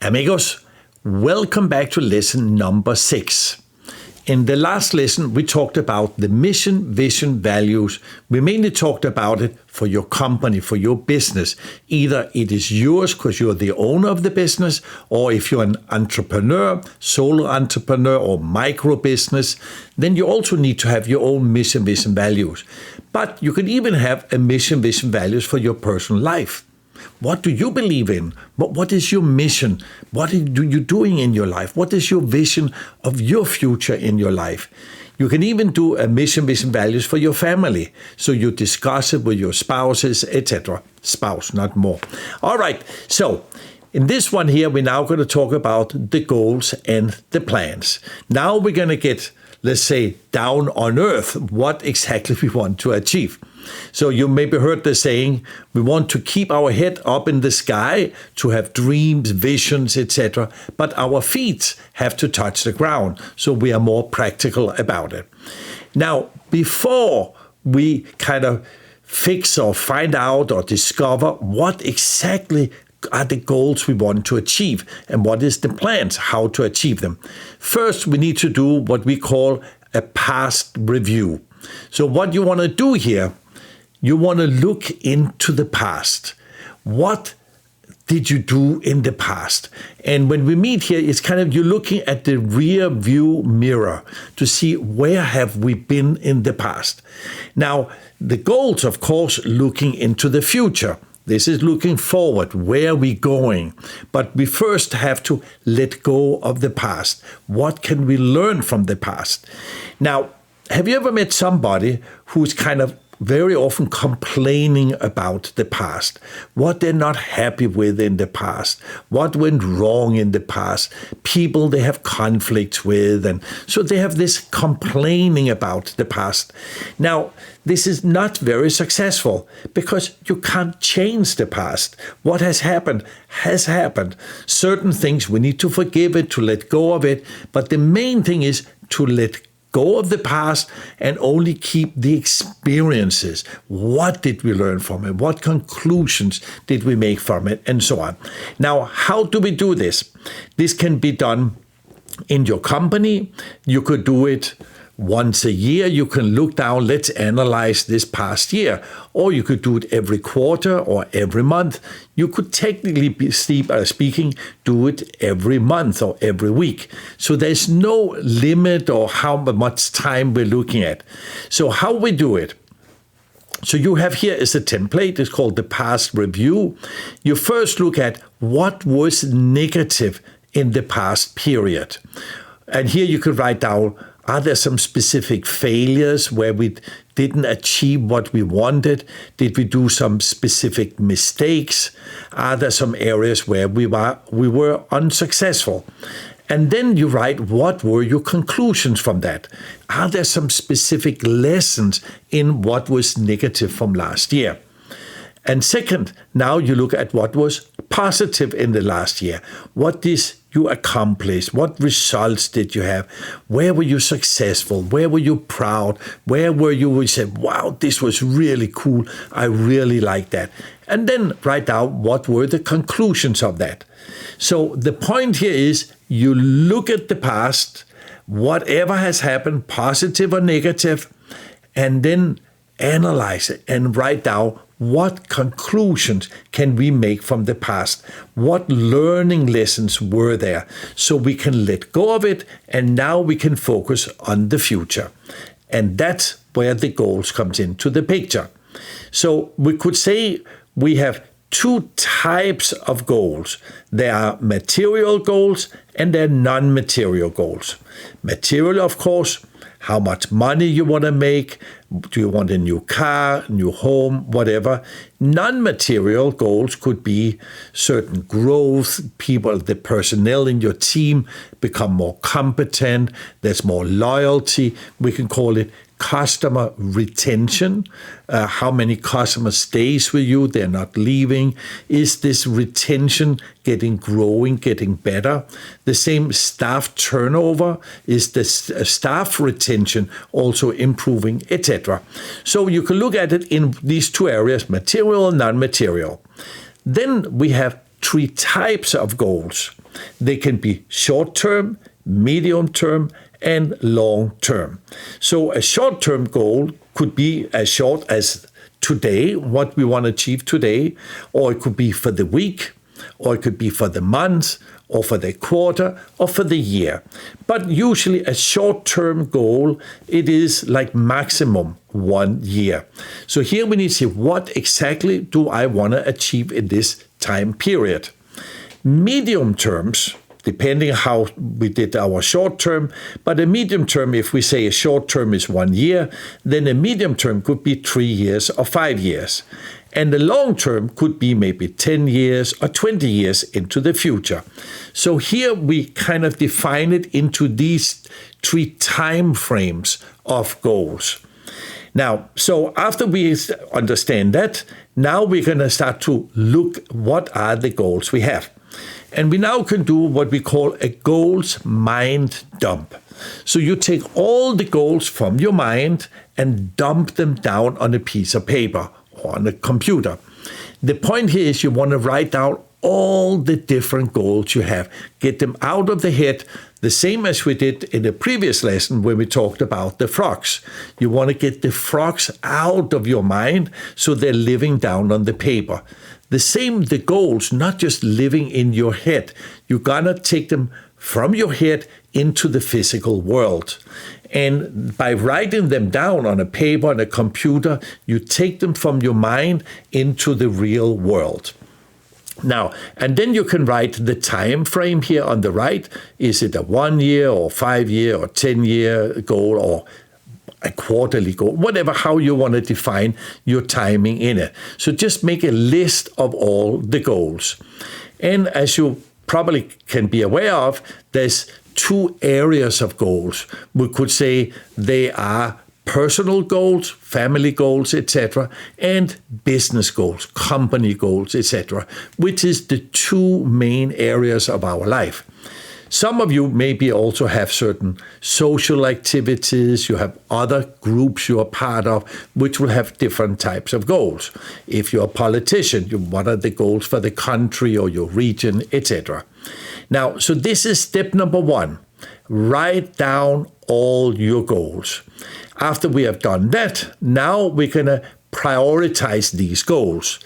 Amigos, welcome back to lesson number 6. In the last lesson, we talked about the mission, vision, values. We mainly talked about it for your company, for your business. Either it is yours because you're the owner of the business, or if you're an entrepreneur, solo entrepreneur, or micro business, then you also need to have your own mission, vision, values. But you can even have a mission, vision, values for your personal life. What do you believe in? What is your mission? What are you doing in your life? What is your vision of your future in your life? You can even do a mission, vision, values for your family. So you discuss it with your spouses, etc. Spouse, not more. All right. So in this one here, we're now going to talk about the goals and the plans. Now we're going to get, let's say, down on earth, what exactly we want to achieve. So you maybe heard the saying, we want to keep our head up in the sky, to have dreams, visions, etc. But our feet have to touch the ground, so we are more practical about it. Now, before we kind of fix or find out or discover what exactly are the goals we want to achieve and what is the plans, how to achieve them. First, we need to do what we call a past review. So what you want to do here, you want to look into the past. What did you do in the past? And when we meet here, it's kind of you're looking at the rear view mirror to see where have we been in the past. Now, the goals, of course, looking into the future. This is looking forward. Where are we going? But we first have to let go of the past. What can we learn from the past? Now, have you ever met somebody who's kind of very often complaining about the past, what they're not happy with in the past, what went wrong in the past, people they have conflicts with, and so they have this complaining about the past. Now, this is not very successful because you can't change the past. What has happened has happened. Certain things we need to forgive it, to let go of it, but the main thing is to let go of the past and only keep the experiences. What did we learn from it? What conclusions did we make from it? And so on. Now, how do we do this? This can be done in your company. You could do it once a year. You can look down, let's analyze this past year. Or you could do it every quarter or every month. You could technically speaking, do it every month or every week. So there's no limit or how much time we're looking at. So how we do it. So you have here is a template. It's called the past review. You first look at what was negative in the past period. And here you could write down, are there some specific failures where we didn't achieve what we wanted? Did we do some specific mistakes? Are there some areas where we were unsuccessful? And then you write, what were your conclusions from that? Are there some specific lessons in what was negative from last year? And second, now you look at what was positive in the last year. What did you accomplish? What results did you have? Where were you successful? Where were you proud? Where were you said, wow, this was really cool. I really like that. And then write down what were the conclusions of that. So the point here is you look at the past, whatever has happened, positive or negative, and then analyze it and write down what conclusions can we make from the past? What learning lessons were there? So we can let go of it and now we can focus on the future. And that's where the goals comes into the picture. So we could say we have two types of goals. There are material goals and there are non-material goals. Material, of course, how much money you want to make. Do you want a new car, new home, whatever? Non-material goals could be certain growth, people, the personnel in your team become more competent, there's more loyalty. We can call it customer retention. How many customers stays with you? They're not leaving. Is this retention growing, getting better? The same staff turnover. Is the staff retention also improving, etc.? So you can look at it in these two areas, material and non-material. Then we have three types of goals. They can be short-term, medium-term, and long-term. So a short-term goal could be as short as today, what we want to achieve today, or it could be for the week, or it could be for the month, or for the quarter, or for the year. But usually a short-term goal, it is like maximum 1 year. So here we need to see, what exactly do I want to achieve in this time period? Medium terms, depending how we did our short term, but a medium term, if we say a short term is 1 year, then a medium term could be 3 years or 5 years. And the long term could be maybe 10 years or 20 years into the future. So here we kind of define it into these 3 time frames of goals. Now, so after we understand that, now we're going to start to look what are the goals we have. And we now can do what we call a goals mind dump. So you take all the goals from your mind and dump them down on a piece of paper or on a computer. The point here is you want to write down all the different goals you have. Get them out of the head, the same as we did in the previous lesson when we talked about the frogs. You want to get the frogs out of your mind so they're living down on the paper. The same, the goals, not just living in your head. You're going to take them from your head into the physical world. And by writing them down on a paper, on a computer, you take them from your mind into the real world. Now, and then you can write the time frame here on the right. Is it a 1 year or 5 year or 10 year goal or a quarterly goal, whatever, how you want to define your timing in it. So just make a list of all the goals. And as you probably can be aware of, there's 2 areas of goals. We could say they are personal goals, family goals, etc., and business goals, company goals, etc., which is the 2 main areas of our life. Some of you maybe also have certain social activities, you have other groups you are part of, which will have different types of goals. If you're a politician, what are the goals for the country or your region, etc. Now, so this is step number 1. Write down all your goals. After we have done that, now we're going to prioritize these goals.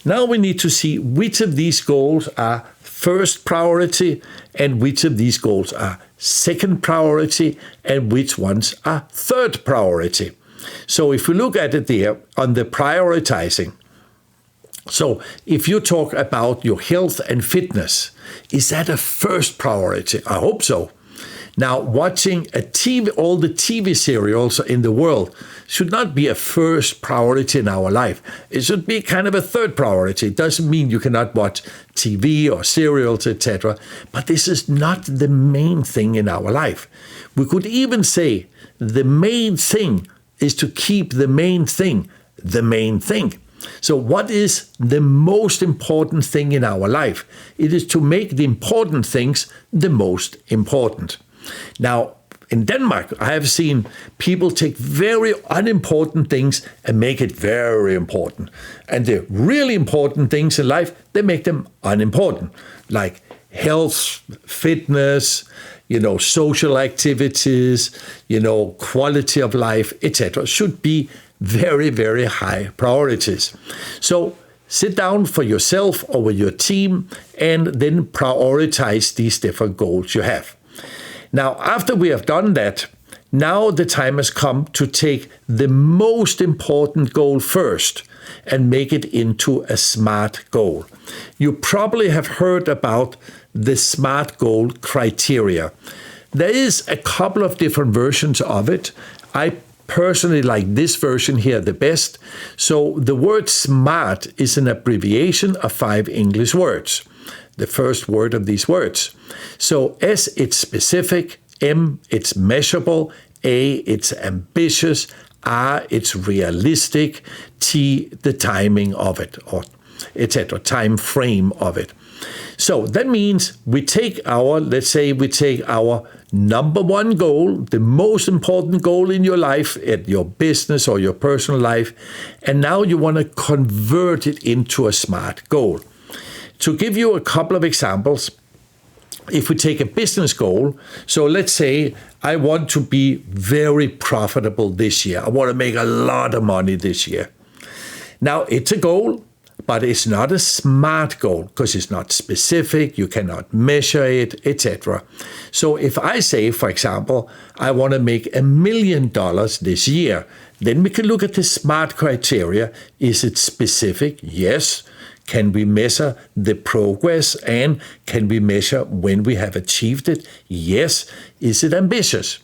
Now we need to see which of these goals are first priority and which of these goals are second priority and which ones are third priority. So if we look at it there on the prioritizing, so if you talk about your health and fitness, is that a first priority? I hope so. Now, watching all the TV serials in the world should not be a first priority in our life. It should be kind of a third priority. It doesn't mean you cannot watch TV or serials, etc. But this is not the main thing in our life. We could even say the main thing is to keep the main thing the main thing. So what is the most important thing in our life? It is to make the important things the most important. Now, in Denmark, I have seen people take very unimportant things and make it very important. And the really important things in life, they make them unimportant, like health, fitness, social activities, quality of life, etc. should be very, very high priorities. So sit down for yourself or with your team and then prioritize these different goals you have. Now, after we have done that, now the time has come to take the most important goal first and make it into a SMART goal. You probably have heard about the SMART goal criteria. There is a couple of different versions of it. I personally like this version here the best. So the word SMART is an abbreviation of 5 English words. The first word of these words. So S, it's specific. M, it's measurable. A, it's ambitious. R, it's realistic. T, the timing of it, or etc., time frame of it. So that means let's say we take our number 1 goal, the most important goal in your life, at your business or your personal life, and now you want to convert it into a SMART goal. To give you a couple of examples, if we take a business goal, so let's say I want to be very profitable this year. I want to make a lot of money this year. Now, it's a goal, but it's not a SMART goal because it's not specific, you cannot measure it, etc. So if I say, for example, I want to make $1 million this year, then we can look at the SMART criteria. Is it specific? Yes. Can we measure the progress, and can we measure when we have achieved it? Yes. Is it ambitious?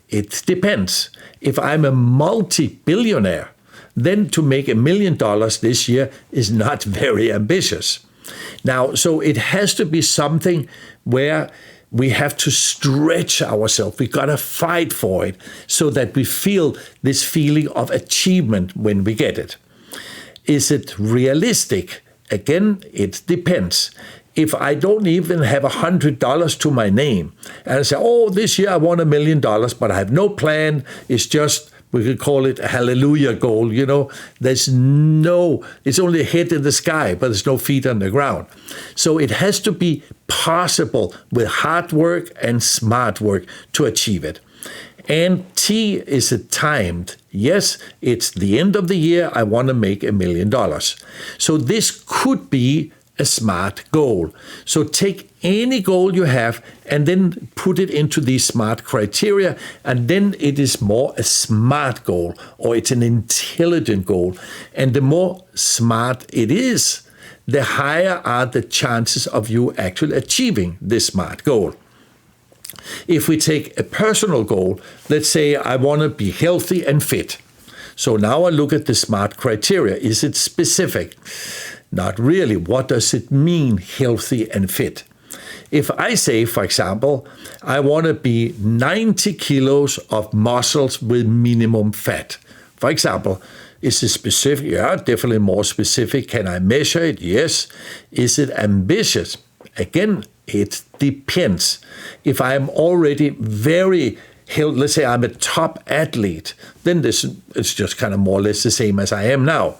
It depends. If I'm a multi-billionaire, then to make $1 million this year is not very ambitious. Now, so it has to be something where we have to stretch ourselves. We got to fight for it so that we feel this feeling of achievement when we get it. Is it realistic? Again, it depends. If I don't even have $100 to my name, and I say, oh, this year I want $1 million, but I have no plan, it's just, we could call it a hallelujah goal, it's only a head in the sky, but there's no feet on the ground. So it has to be possible with hard work and smart work to achieve it. And T, is it timed? Yes, it's the end of the year, I want to make $1 million. So this could be a SMART goal. So take any goal you have and then put it into these SMART criteria, and then it is more a SMART goal, or it's an intelligent goal. And the more smart it is, the higher are the chances of you actually achieving this SMART goal. If we take a personal goal, let's say I want to be healthy and fit. So now I look at the SMART criteria. Is it specific? Not really. What does it mean, healthy and fit? If I say, for example, I want to be 90 kilos of muscles with minimum fat. For example, is it specific? Yeah, definitely more specific. Can I measure it? Yes. Is it ambitious? Again, it depends. If I am already very healthy, let's say I'm a top athlete, then it's just kind of more or less the same as I am now.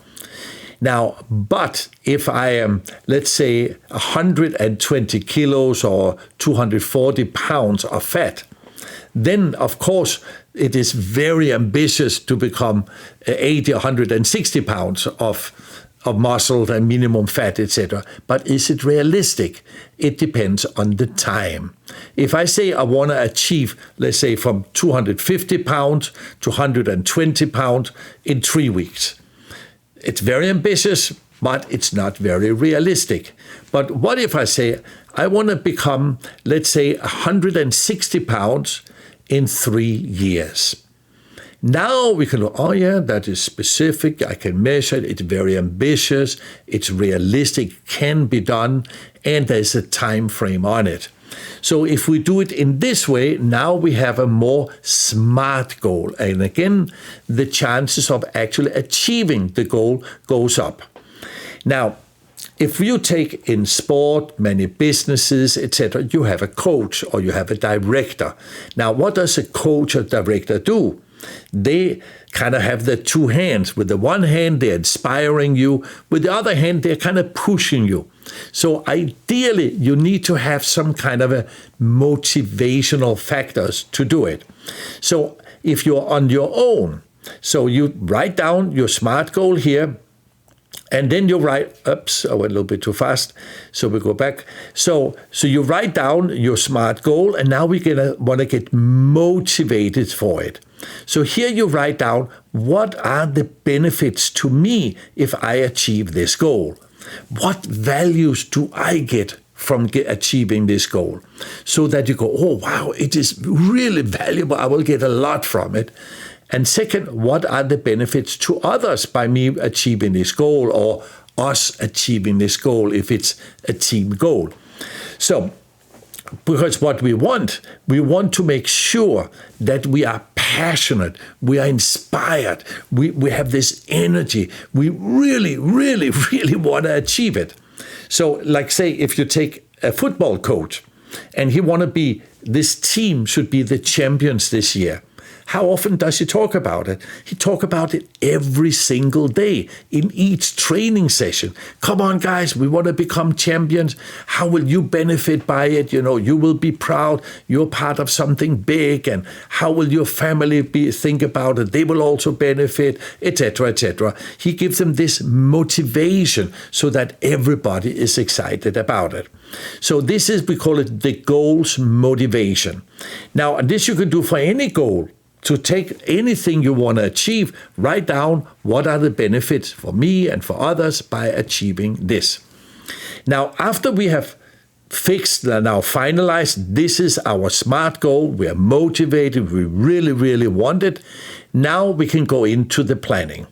Now, but if I am, let's say, 120 kilos or 240 pounds of fat, then, of course, it is very ambitious to become 80, 160 pounds of muscle and minimum fat, etc. But is it realistic? It depends on the time. If I say I want to achieve, let's say, from 250 pounds to 120 pounds in 3 weeks, it's very ambitious, but it's not very realistic. But what if I say I want to become, let's say, 160 pounds in 3 years? Now we can look, oh yeah, that is specific, I can measure it, it's very ambitious, it's realistic, can be done, and there's a time frame on it. So if we do it in this way, now we have a more smart goal. And again, the chances of actually achieving the goal goes up. Now, if you take in sport, many businesses, etc., you have a coach or you have a director. Now, what does a coach or director do? They kind of have the two hands. With the one hand, they're inspiring you. With the other hand, they're kind of pushing you. So ideally, you need to have some kind of a motivational factors to do it. So if you're on your own, so you write down your SMART goal here, and then you write, oops, I went a little bit too fast, so we go back. So you write down your SMART goal, and now we're going to want to get motivated for it. So here you write down, what are the benefits to me if I achieve this goal? What values do I get from achieving this goal? So that you go, oh, wow, it is really valuable. I will get a lot from it. And second, what are the benefits to others by me achieving this goal, or us achieving this goal if it's a team goal? So, because what we want to make sure that we are passionate, we are inspired, we have this energy, we really, really, really want to achieve it. So, like say, if you take a football coach and he want to be, this team should be the champions this year, How often does he talk about it? He talks about it every single day in each training session. Come on, guys, we want to become champions. How will you benefit by it? You will be proud. You're part of something big. And how will your family think about it? They will also benefit, etc., etc. He gives them this motivation so that everybody is excited about it. So this is, we call it the goals motivation. Now, this you can do for any goal. To take anything you want to achieve, write down what are the benefits for me and for others by achieving this. Now, after we have finalized, this is our SMART goal, we are motivated, we really, really want it, now we can go into the planning.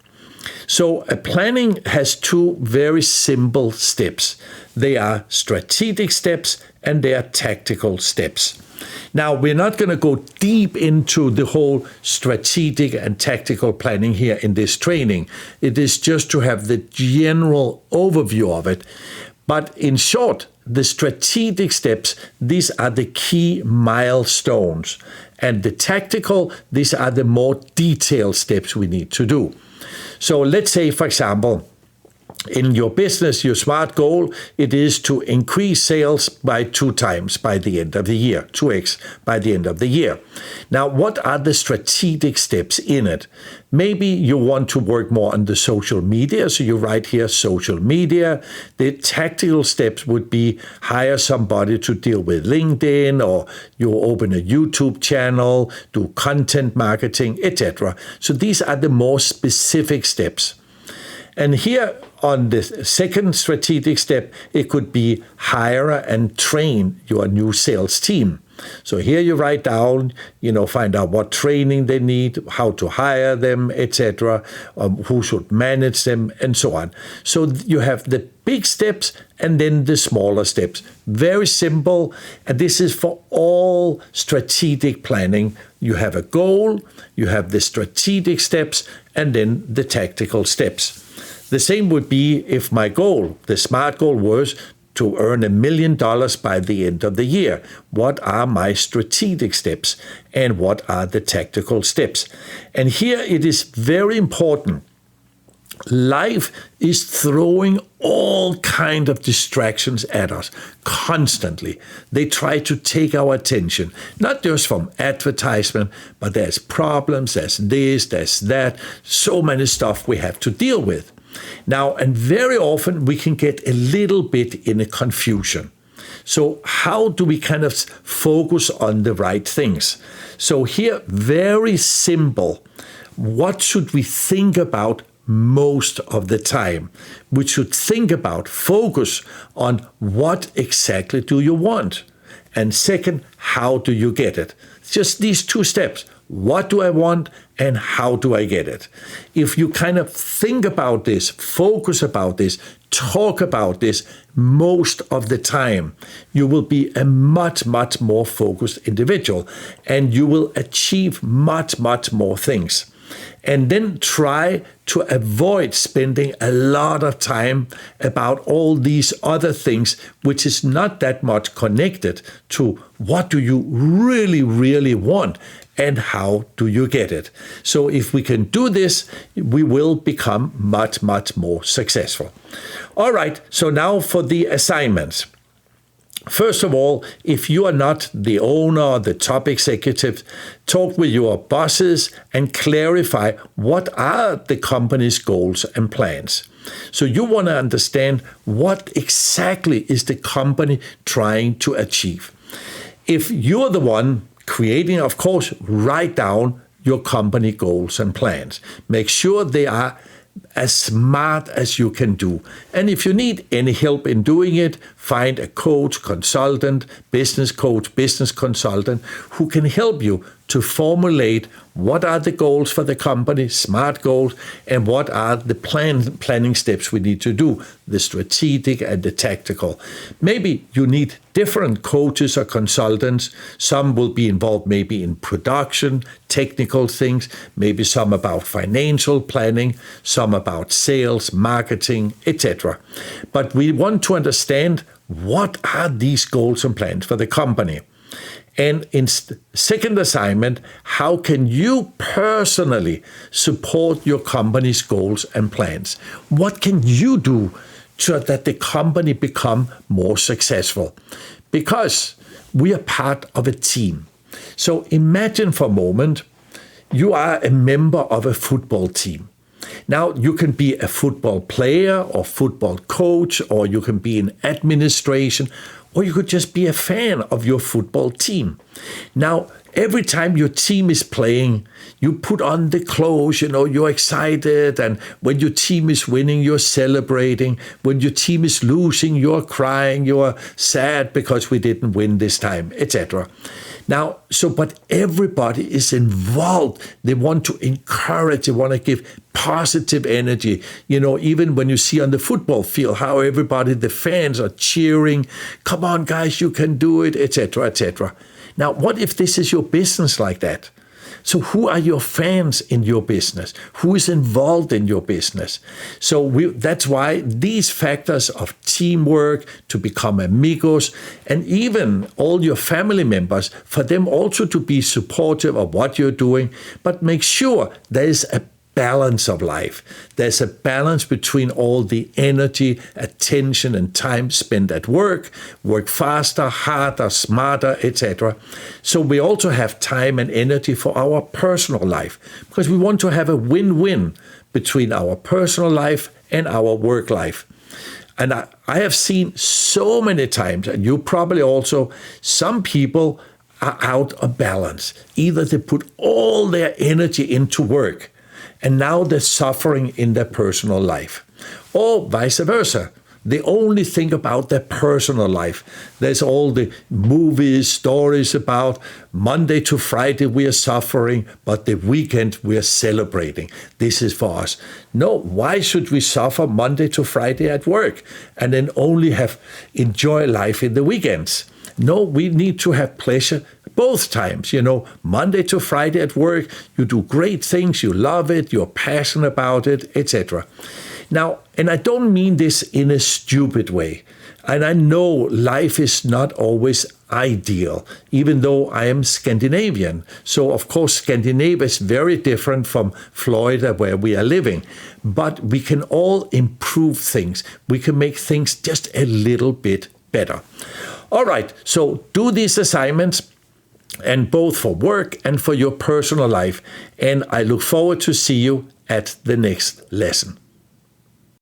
So a planning has two very simple steps. They are strategic steps and they are tactical steps. Now, we're not going to go deep into the whole strategic and tactical planning here in this training. It is just to have the general overview of it. But in short, the strategic steps, these are the key milestones. And the tactical, these are the more detailed steps we need to do. So let's say, for example, in your business, your SMART goal, it is to increase sales by 2 times by the end of the year, 2x by the end of the year. Now, what are the strategic steps in it? Maybe you want to work more on the social media, so you write here social media. The tactical steps would be hire somebody to deal with LinkedIn, or you open a YouTube channel, do content marketing, etc. So these are the more specific steps. And here on the second strategic step, it could be hire and train your new sales team. So here you write down, find out what training they need, how to hire them, etc., who should manage them, and so on. So you have the big steps and then the smaller steps. Very simple. And this is for all strategic planning. You have a goal, you have the strategic steps, and then the tactical steps. The same would be if my goal, the SMART goal, was to earn $1 million by the end of the year. What are my strategic steps and what are the tactical steps? And here it is very important. Life is throwing all kinds of distractions at us constantly. They try to take our attention, not just from advertisement, but there's problems, there's this, there's that, so many stuff we have to deal with. Now, and very often we can get a little bit in a confusion. So how do we kind of focus on the right things? So here, very simple. What should we think about most of the time? We should think about, focus on what exactly do you want? And second, how do you get it? Just these 2 steps. What do I want and how do I get it? If you kind of think about this, focus about this, talk about this most of the time, you will be a much, much more focused individual and you will achieve much, much more things. And then try to avoid spending a lot of time about all these other things, which is not that much connected to what do you really, really want and how do you get it. So if we can do this, we will become much, much more successful. All right, so now for the assignments. First of all, if you are not the owner or the top executive, talk with your bosses and clarify what are the company's goals and plans. So you want to understand what exactly is the company trying to achieve. If you're the one creating, of course, write down your company goals and plans. Make sure they are as smart as you can do. And if you need any help in doing it, find a coach, consultant, business coach, business consultant who can help you to formulate what are the goals for the company, SMART goals, and what are the planning steps we need to do, the strategic and the tactical. Maybe you need different coaches or consultants. Some will be involved maybe in production, technical things, maybe some about financial planning, some about sales, marketing, etc. But we want to understand what are these goals and plans for the company. And in second assignment, how can you personally support your company's goals and plans? What can you do so that the company become more successful? Because we are part of a team. So imagine for a moment, you are a member of a football team. Now, you can be a football player or football coach, or you can be in administration, or you could just be a fan of your football team. Now, every time your team is playing, you put on the clothes, you're excited. And when your team is winning, you're celebrating. When your team is losing, you're crying, you're sad because we didn't win this time, etc. Now, but everybody is involved. They want to encourage, they want to give positive energy. Even when you see on the football field how everybody, the fans are cheering, come on guys, you can do it, etc., etc. Now, what if this is your business like that? So who are your fans in your business? Who is involved in your business? So that's why these factors of teamwork, to become amigos, and even all your family members, for them also to be supportive of what you're doing, but make sure there is a balance of life. There's a balance between all the energy, attention, and time spent at work faster, harder, smarter, etc. So we also have time and energy for our personal life, because we want to have a win-win between our personal life and our work life. And I have seen so many times, and you probably also, some people are out of balance. Either they put all their energy into work, and now they're suffering in their personal life. Or vice versa. They only think about their personal life. There's all the movies, stories about Monday to Friday we are suffering, but the weekend we are celebrating. This is for us. No, why should we suffer Monday to Friday at work and then only enjoy life in the weekends? No, we need to have pleasure both times. Monday to Friday at work, you do great things, you love it, you're passionate about it, etc. Now, and I don't mean this in a stupid way. And I know life is not always ideal, even though I am Scandinavian. So, of course, Scandinavia is very different from Florida, where we are living. But we can all improve things. We can make things just a little bit better. All right, so do these assignments, and both for work and for your personal life. And I look forward to see you at the next lesson.